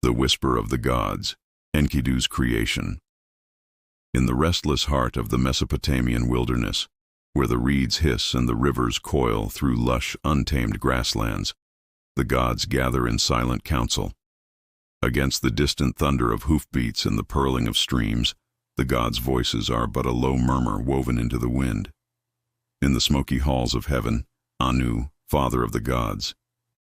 The Whisper of the Gods, Enkidu's creation. In the restless heart of the Mesopotamian wilderness, where the reeds hiss and the rivers coil through lush, untamed grasslands, the gods gather in silent council. Against the distant thunder of hoofbeats and the purling of streams, the gods' voices are but a low murmur woven into the wind. In the smoky halls of heaven, Anu, father of the gods,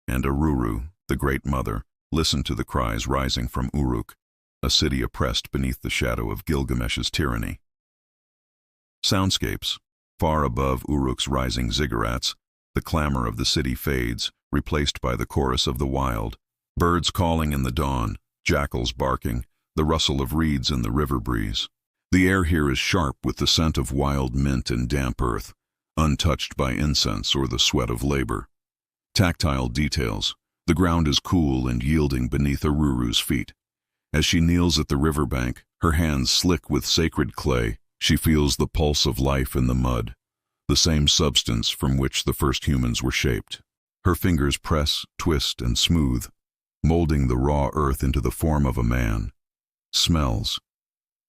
and Aruru, the great mother, listen to the cries rising from Uruk, a city oppressed beneath the shadow of Gilgamesh's tyranny. Soundscapes. Far above Uruk's rising ziggurats, the clamor of the city fades, replaced by the chorus of the wild. Birds calling in the dawn, jackals barking, the rustle of reeds in the river breeze. The air here is sharp with the scent of wild mint and damp earth, untouched by incense or the sweat of labor. Tactile details. The ground is cool and yielding beneath Aruru's feet. As she kneels at the riverbank, her hands slick with sacred clay, she feels the pulse of life in the mud, the same substance from which the first humans were shaped. Her fingers press, twist, and smooth, molding the raw earth into the form of a man. Smells.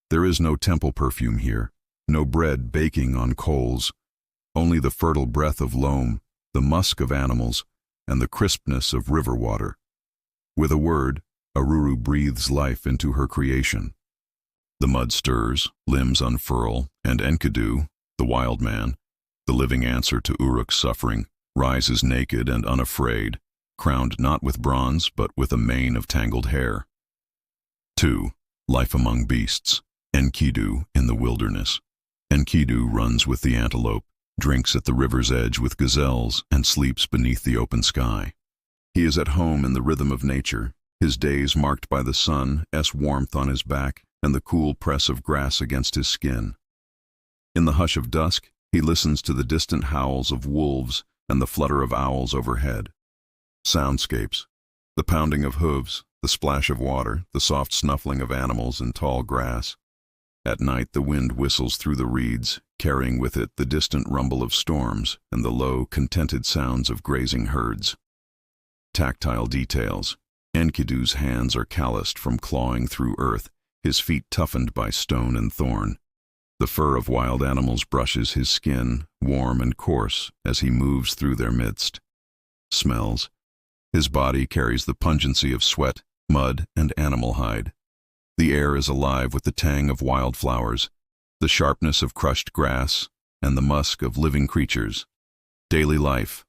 There is no temple perfume here, no bread baking on coals, only the fertile breath of loam, the musk of animals, and the crispness of river water. With a word, Aruru breathes life into her creation. The mud stirs, limbs unfurl, and Enkidu, the wild man, the living answer to Uruk's suffering, rises naked and unafraid, crowned not with bronze but with a mane of tangled hair. 2. Life among beasts. Enkidu in the wilderness. Enkidu runs with the antelope, drinks at the river's edge with gazelles, and sleeps beneath the open sky. He is at home in the rhythm of nature, his days marked by the sun's warmth on his back and the cool press of grass against his skin. In the hush of dusk, he listens to the distant howls of wolves and the flutter of owls overhead. Soundscapes. The pounding of hooves, the splash of water, the soft snuffling of animals in tall grass. At night the wind whistles through the reeds, carrying with it the distant rumble of storms and the low, contented sounds of grazing herds. Tactile details. Enkidu's hands are calloused from clawing through earth, his feet toughened by stone and thorn. The fur of wild animals brushes his skin, warm and coarse, as he moves through their midst. Smells. His body carries the pungency of sweat, mud, and animal hide. The air is alive with the tang of wildflowers, the sharpness of crushed grass, and the musk of living creatures. Daily life.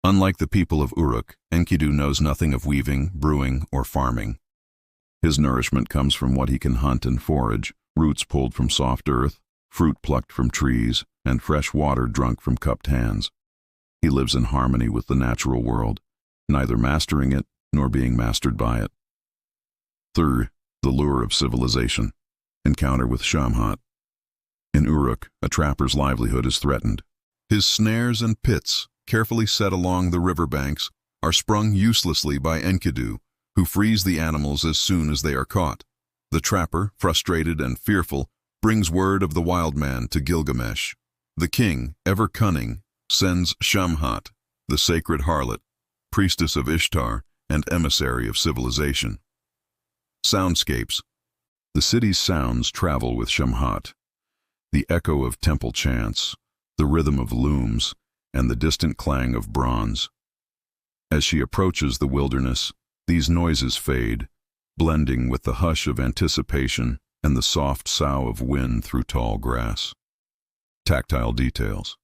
Unlike the people of Uruk, Enkidu knows nothing of weaving, brewing, or farming. His nourishment comes from what he can hunt and forage, roots pulled from soft earth, fruit plucked from trees, and fresh water drunk from cupped hands. He lives in harmony with the natural world, neither mastering it nor being mastered by it. 3. The lure of civilization. Encounter with Shamhat. In Uruk, a trapper's livelihood is threatened. His snares and pits, carefully set along the river banks, are sprung uselessly by Enkidu, who frees the animals as soon as they are caught. The trapper, frustrated and fearful, brings word of the wild man to Gilgamesh. The king, ever cunning, sends Shamhat, the sacred harlot, priestess of Ishtar and emissary of civilization. Soundscapes. The city's sounds travel with Shamhat. The echo of temple chants, the rhythm of looms, and the distant clang of bronze. As she approaches the wilderness, these noises fade, blending with the hush of anticipation and the soft sough of wind through tall grass. Tactile details.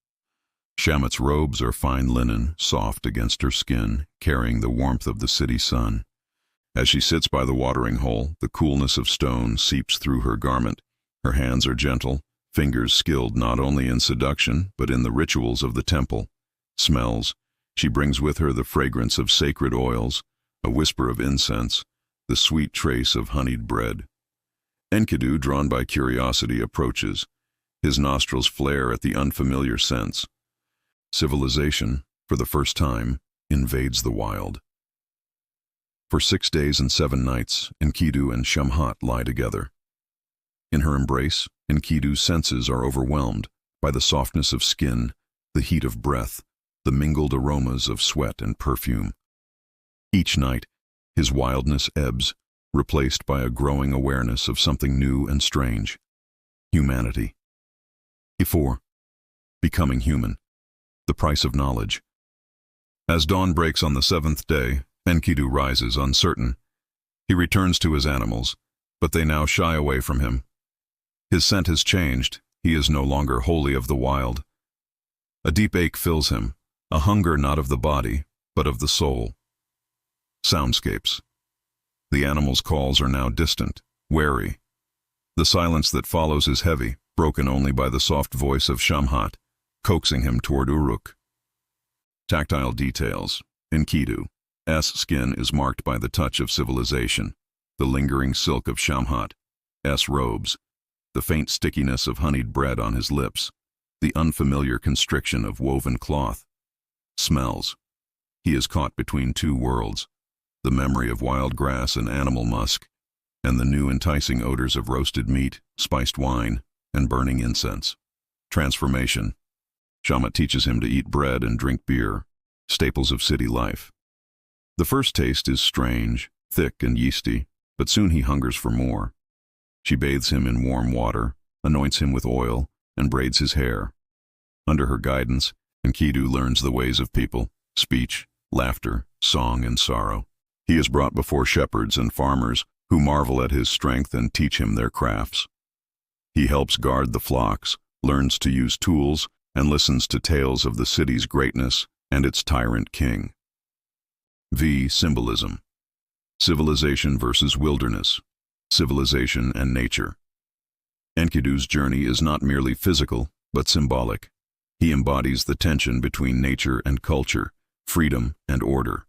Shamhat's robes are fine linen, soft against her skin, carrying the warmth of the city sun. As she sits by the watering hole, the coolness of stone seeps through her garment. Her hands are gentle, fingers skilled not only in seduction, but in the rituals of the temple. Smells. She brings with her the fragrance of sacred oils, a whisper of incense, the sweet trace of honeyed bread. Enkidu, drawn by curiosity, approaches. His nostrils flare at the unfamiliar scents. Civilization, for the first time, invades the wild. For 6 days and 7 nights, Enkidu and Shamhat lie together. In her embrace, Enkidu's senses are overwhelmed by the softness of skin, the heat of breath, the mingled aromas of sweat and perfume. Each night, his wildness ebbs, replaced by a growing awareness of something new and strange: humanity. 4. Becoming human. The price of knowledge. As dawn breaks on the seventh day, Enkidu rises uncertain. He returns to his animals, but they now shy away from him. His scent has changed. He is no longer wholly of the wild. A deep ache fills him, a hunger not of the body, but of the soul. Soundscapes. The animals' calls are now distant, wary. The silence that follows is heavy, broken only by the soft voice of Shamhat, coaxing him toward Uruk. Tactile details. Enkidu's skin is marked by the touch of civilization, the lingering silk of Shamhat's robes, the faint stickiness of honeyed bread on his lips, the unfamiliar constriction of woven cloth. Smells. He is caught between two worlds, the memory of wild grass and animal musk, and the new enticing odors of roasted meat, spiced wine, and burning incense. Transformation. Shamhat teaches him to eat bread and drink beer, staples of city life. The first taste is strange, thick and yeasty, but soon he hungers for more. She bathes him in warm water, anoints him with oil, and braids his hair. Under her guidance, Enkidu learns the ways of people: speech, laughter, song, and sorrow. He is brought before shepherds and farmers who marvel at his strength and teach him their crafts. He helps guard the flocks, learns to use tools, and listens to tales of the city's greatness and its tyrant king. Symbolism. Civilization versus wilderness. Civilization and nature. Enkidu's journey is not merely physical, but symbolic. He embodies the tension between nature and culture, freedom and order.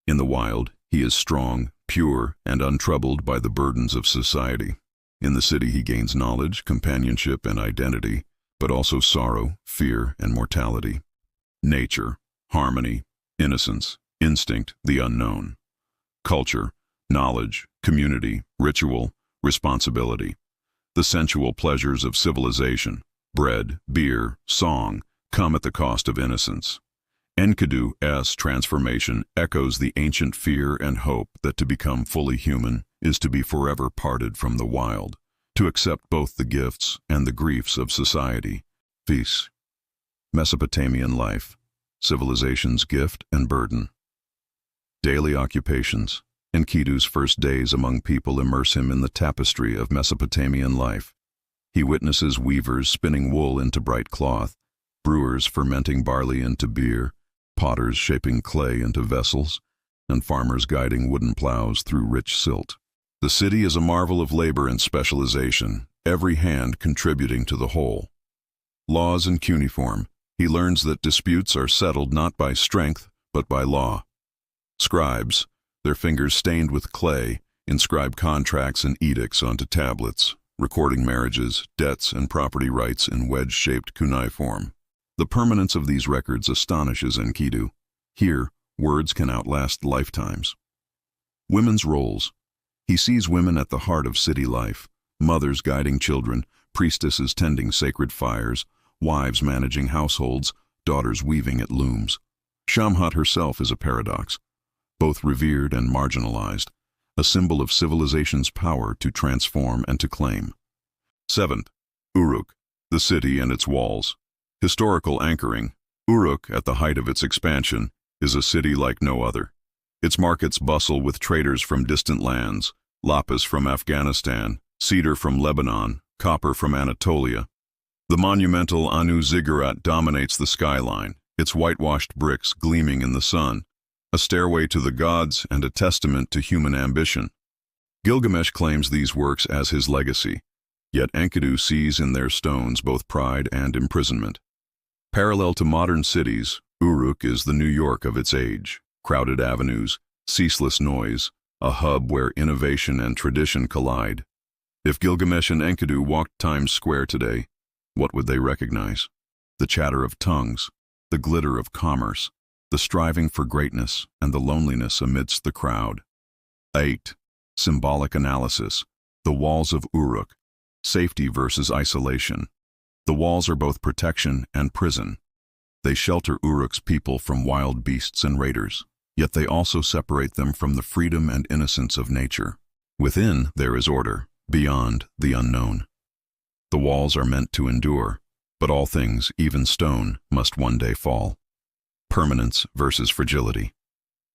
In the wild, he is strong, pure, and untroubled by the burdens of society. In the city he gains knowledge, companionship, and identity, but also sorrow, fear, and mortality. Nature, harmony, innocence, instinct, the unknown. Culture, knowledge, community, ritual, responsibility. The sensual pleasures of civilization, bread, beer, song, come at the cost of innocence. Enkidu's transformation echoes the ancient fear and hope that to become fully human is to be forever parted from the wild, to accept both the gifts and the griefs of society. Mesopotamian life, civilization's gift and burden. Daily occupations. Enkidu's first days among people immerse him in the tapestry of Mesopotamian life. He witnesses weavers spinning wool into bright cloth, brewers fermenting barley into beer, potters shaping clay into vessels, and farmers guiding wooden plows through rich silt. The city is a marvel of labor and specialization, every hand contributing to the whole. Laws and cuneiform. He learns that disputes are settled not by strength, but by law. Scribes, their fingers stained with clay, inscribe contracts and edicts onto tablets, recording marriages, debts, and property rights in wedge-shaped cuneiform. The permanence of these records astonishes Enkidu. Here, words can outlast lifetimes. Women's roles. He sees women at the heart of city life: mothers guiding children, priestesses tending sacred fires, wives managing households, daughters weaving at looms. Shamhat herself is a paradox, both revered and marginalized, a symbol of civilization's power to transform and to claim. 7th, Uruk, the city and its walls. Historical anchoring. Uruk, at the height of its expansion, is a city like no other. Its markets bustle with traders from distant lands: lapis from Afghanistan, cedar from Lebanon, copper from Anatolia. The monumental Anu ziggurat dominates the skyline, its whitewashed bricks gleaming in the sun, a stairway to the gods and a testament to human ambition. Gilgamesh claims these works as his legacy, yet Enkidu sees in their stones both pride and imprisonment. Parallel to modern cities, Uruk is the New York of its age: crowded avenues, ceaseless noise, a hub where innovation and tradition collide. If Gilgamesh and Enkidu walked Times Square today, what would they recognize? The chatter of tongues, the glitter of commerce, the striving for greatness, and the loneliness amidst the crowd. 8. Symbolic analysis. The walls of Uruk. Safety versus isolation. The walls are both protection and prison. They shelter Uruk's people from wild beasts and raiders, yet they also separate them from the freedom and innocence of nature. Within there is order, beyond the unknown. The walls are meant to endure, but all things, even stone, must one day fall. Permanence versus fragility.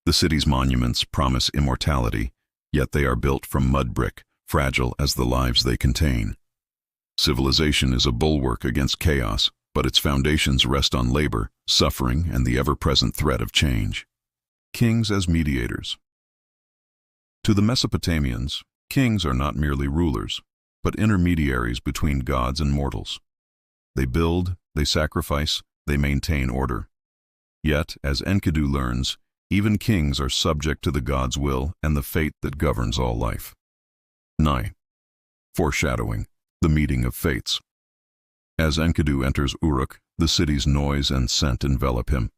The city's monuments promise immortality, yet they are built from mud brick, fragile as the lives they contain. Civilization is a bulwark against chaos, but its foundations rest on labor, suffering, and the ever-present threat of change. Kings as mediators. To the Mesopotamians, kings are not merely rulers, but intermediaries between gods and mortals. They build, they sacrifice, they maintain order. Yet, as Enkidu learns, even kings are subject to the god's will and the fate that governs all life. 9. Foreshadowing, the meeting of fates. As Enkidu enters Uruk, the city's noise and scent envelop him.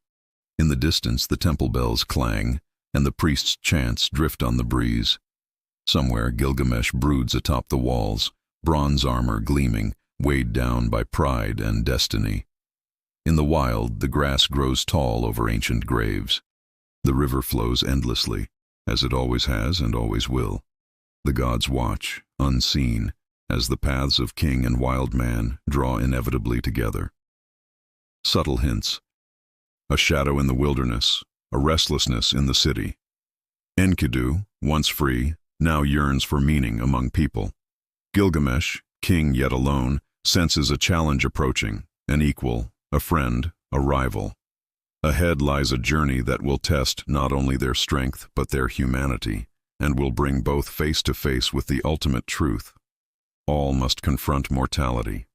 In the distance, the temple bells clang, and the priest's chants drift on the breeze. Somewhere, Gilgamesh broods atop the walls, bronze armor gleaming, weighed down by pride and destiny. In the wild, the grass grows tall over ancient graves. The river flows endlessly, as it always has and always will. The gods watch, unseen, as the paths of king and wild man draw inevitably together. Subtle hints. A shadow in the wilderness, a restlessness in the city. Enkidu, once free, now yearns for meaning among people. Gilgamesh, king yet alone, senses a challenge approaching, an equal, a friend, a rival. Ahead lies a journey that will test not only their strength but their humanity, and will bring both face to face with the ultimate truth. All must confront mortality,